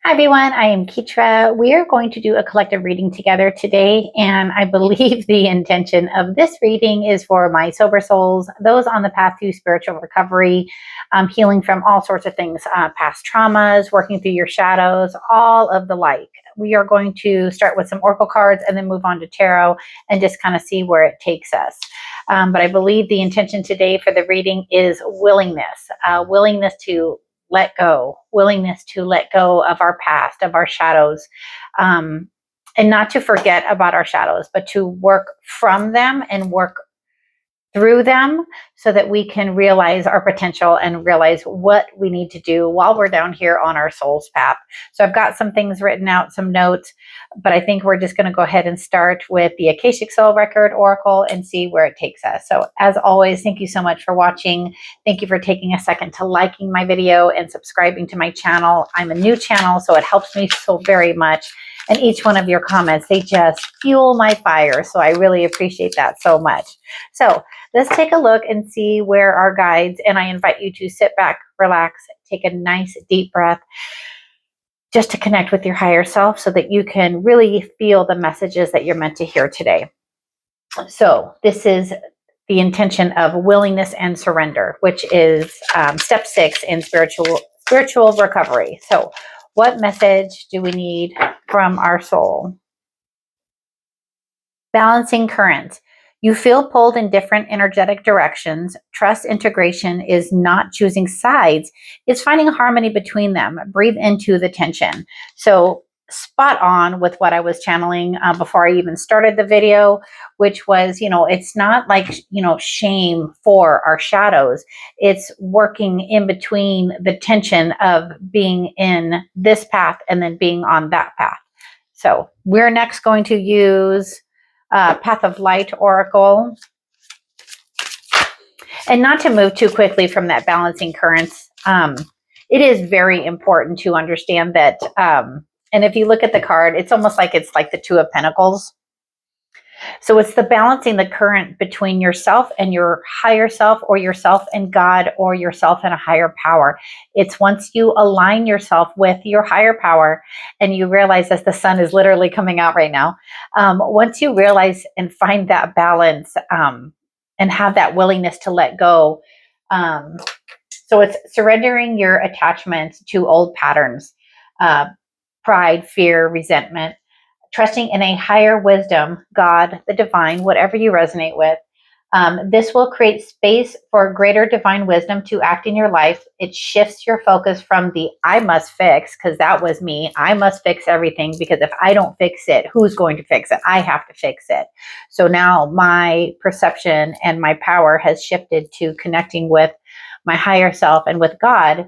Hi everyone, I am Ketra. We are going to do a collective reading together today, and I believe the intention of this reading is for my sober souls, those on the path to spiritual recovery, healing from all sorts of things, past traumas, working through your shadows, all of the like. We are going to start with some oracle cards and then move on to tarot and just kind of see where it takes us. But I believe the intention today for the reading is willingness, willingness to willingness to let go of our past, of our shadows, and not to forget about our shadows, but to work from them and work through them so that we can realize our potential and realize what we need to do while we're down here on our soul's path. So I've got some things written out, some notes, but I think we're just going to go ahead and start with the Akashic Soul Record Oracle and see where it takes us. So as always, thank you so much for watching. Thank you for taking a second to liking my video and subscribing to my channel. I'm a new channel, so it helps me so very much. And each one of your comments, they just fuel my fire. So I really appreciate that so much. So let's take a look and see where our guides, and I invite you to sit back, relax, take a nice deep breath just to connect with your higher self so that you can really feel the messages that you're meant to hear today. So this is the intention of willingness and surrender, which is step 6 in spiritual recovery. So what message do we need from our soul? Balancing currents. You feel pulled in different energetic directions. Trust integration is not choosing sides, it's finding harmony between them. Breathe into the tension. So spot on with what I was channeling before I even started the video, which was, it's not like, shame for our shadows. It's working in between the tension of being in this path and then being on that path. So we're next going to use Path of Light Oracle. And not to move too quickly from that balancing currents, it is very important to understand that, and if you look at the card, it's almost like it's like the Two of Pentacles. So it's the balancing the current between yourself and your higher self, or yourself and God, or yourself and a higher power. It's once you align yourself with your higher power and you realize, as the sun is literally coming out right now, once you realize and find that balance and have that willingness to let go. So it's surrendering your attachments to old patterns, pride, fear, resentment, trusting in a higher wisdom, God, the divine, whatever you resonate with. This will create space for greater divine wisdom to act in your life. It shifts your focus from the I must fix, because that was me. I must fix everything, because if I don't fix it, who's going to fix it? I have to fix it. So now my perception and my power has shifted to connecting with my higher self and with God.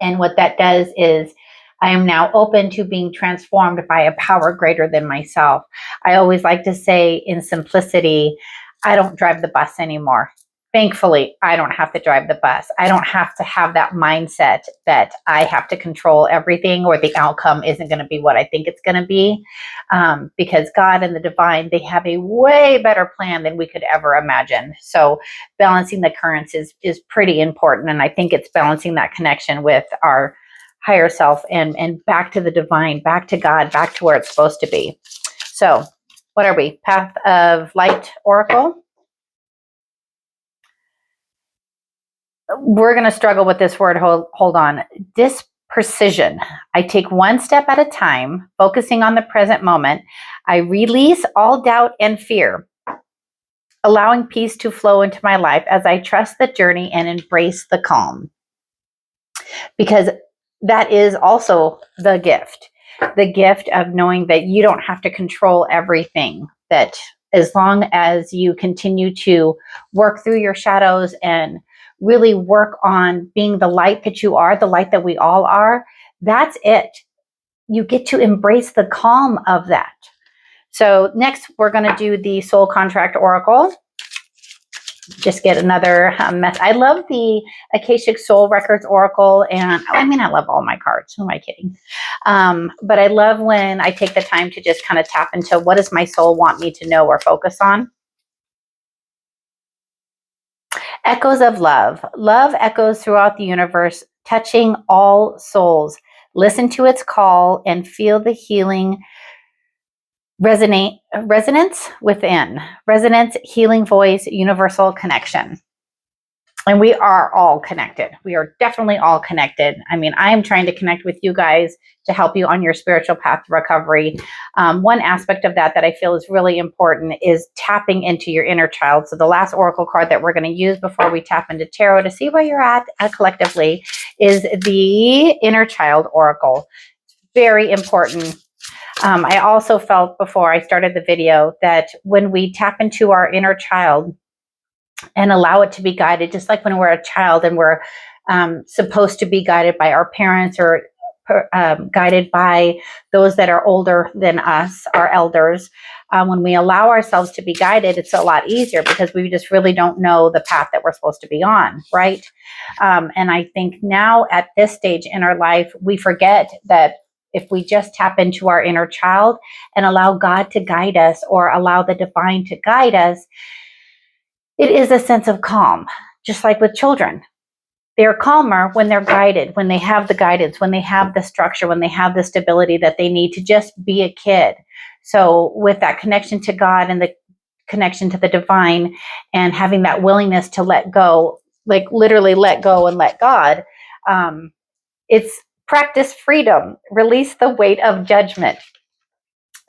And what that does is I am now open to being transformed by a power greater than myself. I always like to say in simplicity, I don't drive the bus anymore. Thankfully, I don't have to drive the bus. I don't have to have that mindset that I have to control everything, or the outcome isn't going to be what I think it's going to be. Because God and the divine, they have a way better plan than we could ever imagine. So balancing the currents is pretty important. And I think it's balancing that connection with our higher self and back to the divine, back to God, back to where it's supposed to be. So what are we? Path of Light Oracle. We're going to struggle with this word. Hold on. Disprecision. I take one step at a time, focusing on the present moment. I release all doubt and fear, allowing peace to flow into my life as I trust the journey and embrace the calm. Because that is also the gift of knowing that you don't have to control everything, that as long as you continue to work through your shadows and really work on being the light that you are, the light that we all are, that's it. You get to embrace the calm of that. So next we're going to do the Soul Contract Oracle. Just get another mess. I love the Akashic Soul Records Oracle, and I love all my cards. Who am I kidding? But I love when I take the time to just kind of tap into what does my soul want me to know or focus on. Echoes of love. Love echoes throughout the universe, touching all souls. Listen to its call and feel the healing resonance within. Resonance, healing voice, universal connection. And we are all connected. We are definitely all connected. I mean, I am trying to connect with you guys to help you on your spiritual path to recovery. One aspect of that I feel is really important is tapping into your inner child. So the last oracle card that we're going to use before we tap into tarot to see where you're at collectively is the inner child oracle. Very important. I also felt before I started the video that when we tap into our inner child and allow it to be guided, just like when we're a child and we're supposed to be guided by our parents or guided by those that are older than us, our elders. When we allow ourselves to be guided, it's a lot easier because we just really don't know the path that we're supposed to be on, right? And I think now at this stage in our life, we forget that if we just tap into our inner child and allow God to guide us or allow the divine to guide us, it is a sense of calm, just like with children. They're calmer when they're guided, when they have the guidance, when they have the structure, when they have the stability that they need to just be a kid. So with that connection to God and the connection to the divine and having that willingness to let go, like literally let go and let God, it's practice freedom, release the weight of judgment.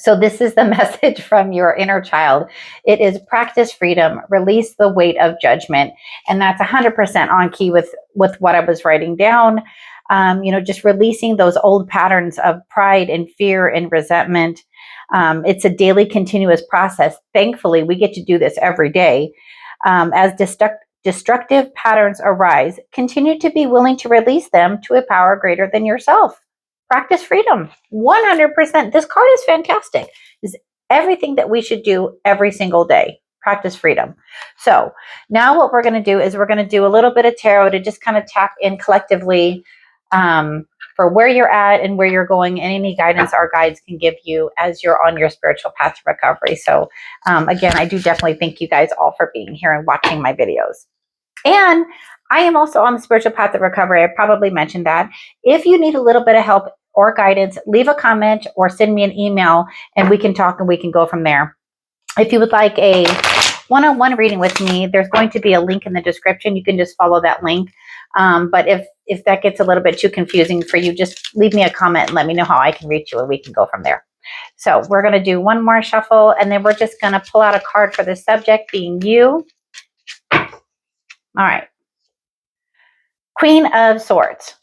So this is the message from your inner child. It is practice freedom, release the weight of judgment. And that's 100% on key with what I was writing down. Just releasing those old patterns of pride and fear and resentment. It's a daily continuous process. Thankfully, we get to do this every day. As destructive patterns arise, continue to be willing to release them to a power greater than yourself. Practice freedom, 100%. This card is fantastic. It's everything that we should do every single day. Practice freedom. So now what we're going to do is we're going to do a little bit of tarot to just kind of tap in collectively for where you're at and where you're going and any guidance our guides can give you as you're on your spiritual path to recovery. So again, I do definitely thank you guys all for being here and watching my videos. And I am also on the spiritual path of recovery. I probably mentioned that. If you need a little bit of help or guidance, leave a comment or send me an email and we can talk and we can go from there. If you would like a one-on-one reading with me, there's going to be a link in the description. You can just follow that link. But if that gets a little bit too confusing for you, just leave me a comment and let me know how I can reach you and we can go from there. So we're going to do one more shuffle and then we're just going to pull out a card for the subject being you. All right. Queen of Swords.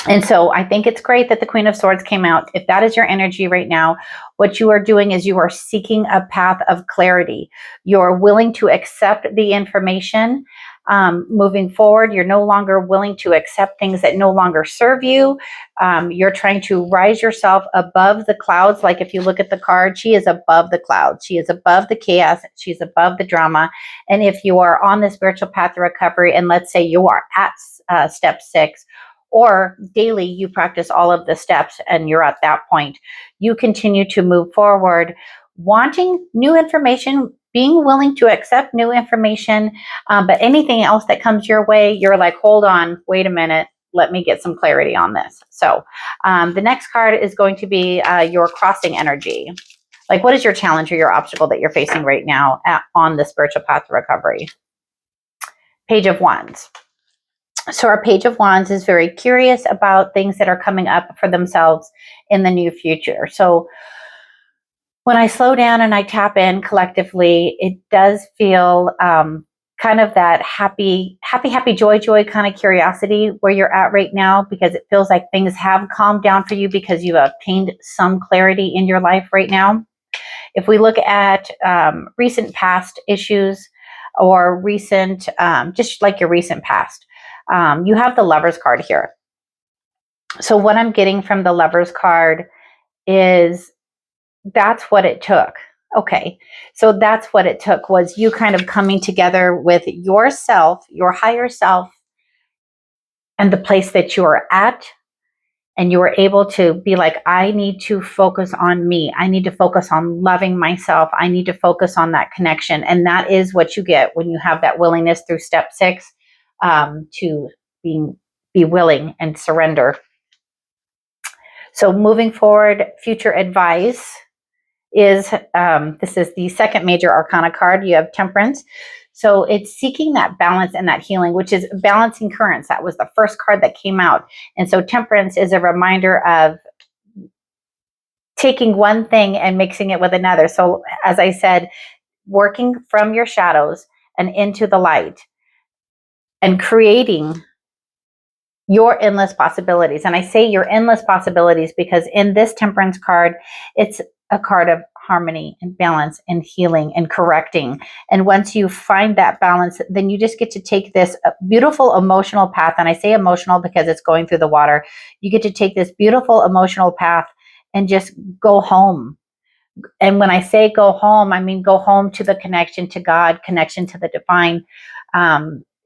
And so I think it's great that the Queen of Swords came out. If that is your energy right now, what you are doing is you are seeking a path of clarity. You're willing to accept the information moving forward. You're no longer willing to accept things that no longer serve you. You're trying to rise yourself above the clouds. Like if you look at the card, she is above the clouds. She is above the chaos. She's above the drama. And if you are on the spiritual path of recovery, and let's say you are at step 6, or daily you practice all of the steps and you're at that point, you continue to move forward, wanting new information, being willing to accept new information, but anything else that comes your way, you're like, hold on, wait a minute, let me get some clarity on this. So the next card is going to be your crossing energy. Like, what is your challenge or your obstacle that you're facing right now on the spiritual path to recovery? Page of Wands. So our Page of Wands is very curious about things that are coming up for themselves in the near future. So when I slow down and I tap in collectively, it does feel kind of that happy, joy kind of curiosity where you're at right now, because it feels like things have calmed down for you because you've obtained some clarity in your life right now. If we look at recent past issues or recent, just like your recent past, you have the Lover's card here. So what I'm getting from the Lover's card is that's what it took. Okay, so that's what it took, was you kind of coming together with yourself, your higher self, and the place that you are at. And you were able to be like, I need to focus on me. I need to focus on loving myself. I need to focus on that connection. And that is what you get when you have that willingness through step 6 to be be willing and surrender. So moving forward, future advice is, this is the second major arcana card. You have Temperance. So it's seeking that balance and that healing, which is balancing currents. That was the first card that came out. And so Temperance is a reminder of taking one thing and mixing it with another. So as I said, working from your shadows and into the light and creating your endless possibilities. And I say your endless possibilities because in this Temperance card, it's a card of harmony and balance and healing and correcting. And once you find that balance, then you just get to take this beautiful emotional path. And I say emotional because it's going through the water. You get to take this beautiful emotional path and just go home. And when I say go home, I mean go home to the connection to God, connection to the divine.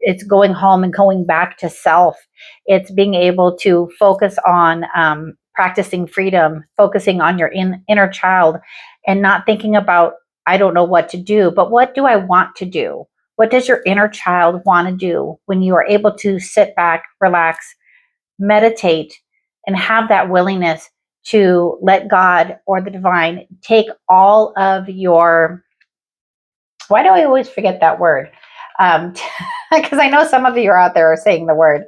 It's going home and going back to self. It's being able to focus on practicing freedom, focusing on your inner child, and not thinking about, I don't know what to do, but what do I want to do? What does your inner child want to do when you are able to sit back, relax, meditate, and have that willingness to let God or the divine take all of your, why do I always forget that word? Because I know some of you are out there are saying the word.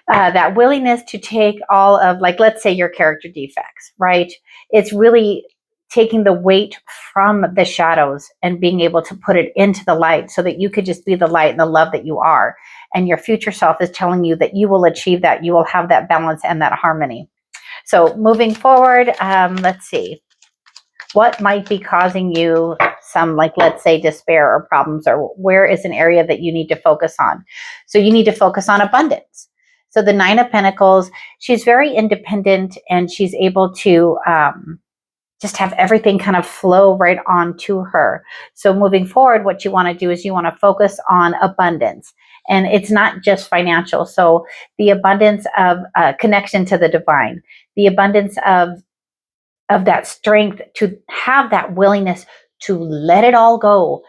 That willingness to take all of, like, let's say your character defects, right? It's really taking the weight from the shadows and being able to put it into the light so that you could just be the light and the love that you are. And your future self is telling you that you will achieve that. You will have that balance and that harmony. So moving forward, let's see. What might be causing you some, like, let's say, despair or problems, or where is an area that you need to focus on? So you need to focus on abundance. So the Nine of Pentacles, she's very independent and she's able to just have everything kind of flow right on to her. So moving forward, what you want to do is you want to focus on abundance. And it's not just financial. So the abundance of connection to the divine, the abundance of that strength to have that willingness to let it all go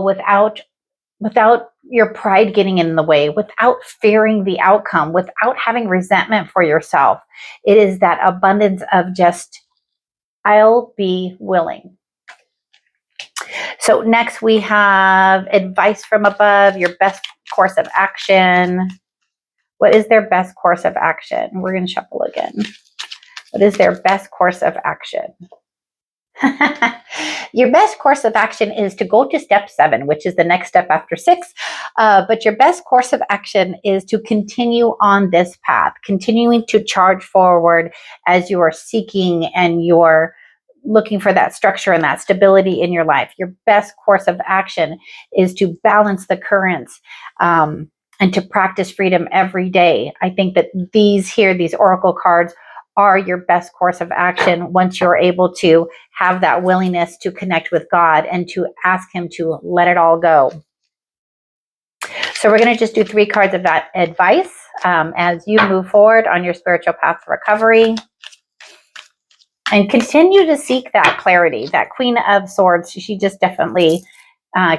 without your pride getting in the way, without fearing the outcome, without having resentment for yourself. It is that abundance of just, I'll be willing. So next we have advice from above, your best course of action. What is their best course of action? We're going to shuffle again. What is their best course of action? Your best course of action is to go to step 7, which is the next step after 6. But your best course of action is to continue on this path, continuing to charge forward as you are seeking and you're looking for that structure and that stability in your life. Your best course of action is to balance the currents and to practice freedom every day. I think that these oracle cards are your best course of action once you're able to have that willingness to connect with God and to ask Him to let it all go. So we're going to just do 3 cards of that advice as you move forward on your spiritual path to recovery. And continue to seek that clarity. That Queen of Swords, she just definitely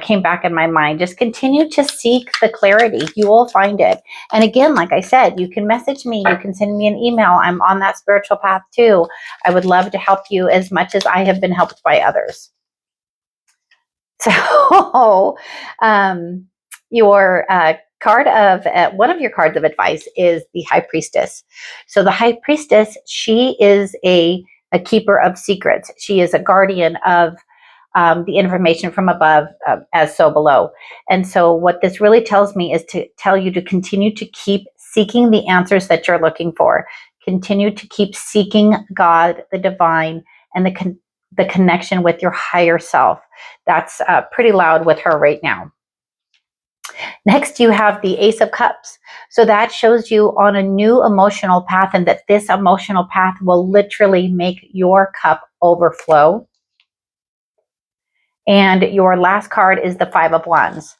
came back in my mind. Just continue to seek the clarity. You will find it. And again, like I said, you can message me. You can send me an email. I'm on that spiritual path too. I would love to help you as much as I have been helped by others. So your card of one of your cards of advice is the High Priestess. So the High Priestess, she is a keeper of secrets. She is a guardian of the information from above as so below. And so what this really tells me is to tell you to continue to keep seeking the answers that you're looking for. Continue to keep seeking God, the divine, and the connection with your higher self. That's pretty loud with her right now. Next, you have the Ace of Cups. So that shows you on a new emotional path, and that this emotional path will literally make your cup overflow. And your last card is the Five of Wands.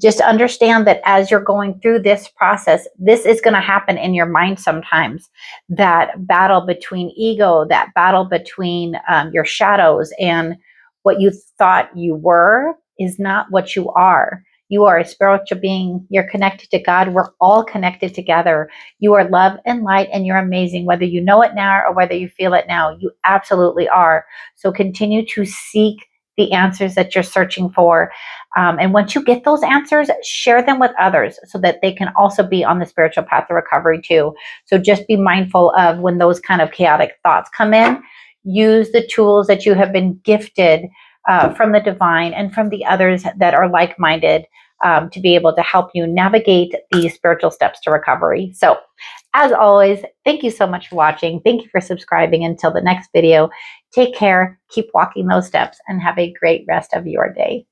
Just understand that as you're going through this process, this is going to happen in your mind sometimes. That battle between ego, that battle between your shadows and what you thought you were is not what you are. You are a spiritual being. You're connected to God. We're all connected together. You are love and light, and you're amazing. Whether you know it now or whether you feel it now, you absolutely are. So continue to seek the answers that you're searching for. And once you get those answers, share them with others so that they can also be on the spiritual path of recovery too. So just be mindful of when those kind of chaotic thoughts come in. Use the tools that you have been gifted from the divine and from the others that are like-minded to be able to help you navigate the spiritual steps to recovery. So as always, thank you so much for watching. Thank you for subscribing. Until the next video, take care, keep walking those steps, and have a great rest of your day.